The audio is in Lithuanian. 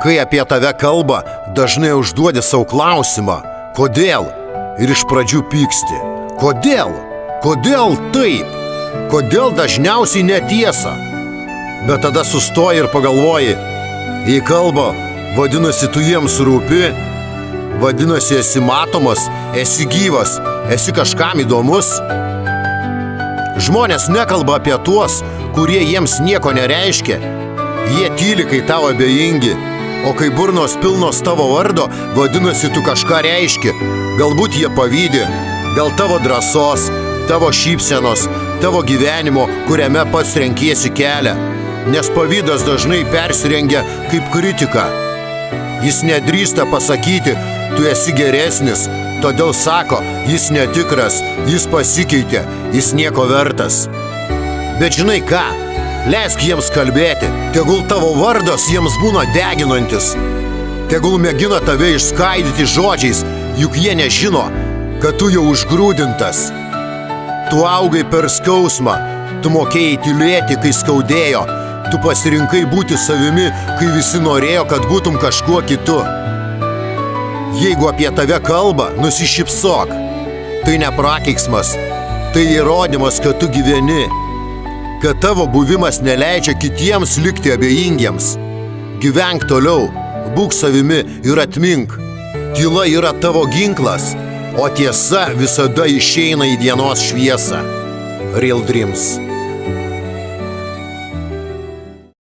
Kai apie tave kalba, dažnai užduodi savo klausimą, kodėl? Ir iš pradžių pyksti. Kodėl? Kodėl taip? Kodėl dažniausiai netiesa? Bet tada sustoji ir pagalvoji, jei kalba, vadinasi, tu jiems rūpi, vadinasi, esi matomas, esi gyvas, esi kažkam įdomus. Žmonės nekalba apie tuos, kurie jiems nieko nereiškia. Jie tyli, kai tau abejingi, o kai burnos pilnos tavo vardo, vadinasi, tu kažką reiški. Galbūt jie pavydi, dėl tavo drąsos, tavo šypsenos, tavo gyvenimo, kuriame pats renkiesi kelią. Nes pavydas dažnai persirengia kaip kritika. Jis nedrįsta pasakyti, tu esi geresnis, todėl sako, jis netikras, jis pasikeitė, jis nieko vertas. Bet žinai ką? Leisk jiems kalbėti, tegul tavo vardas jiems būna deginantis. Tegul mėgina tave išskaidyti žodžiais, juk jie nežino, kad tu jau užgrūdintas. Tu augai per skausmą, tu mokėjai tylėti, kai skaudėjo, tu pasirinkai būti savimi, kai visi norėjo, kad būtum kažkuo kitu. Jeigu apie tave kalba, nusišypsok. Tai ne prakeiksmas, tai įrodymas, kad tu gyveni, kad tavo buvimas neleidžia kitiems likti abejingiems. Gyvenk toliau, būk savimi ir atmink. Tyla yra tavo ginklas, o tiesa visada išeina į dienos šviesą. Real Dreams.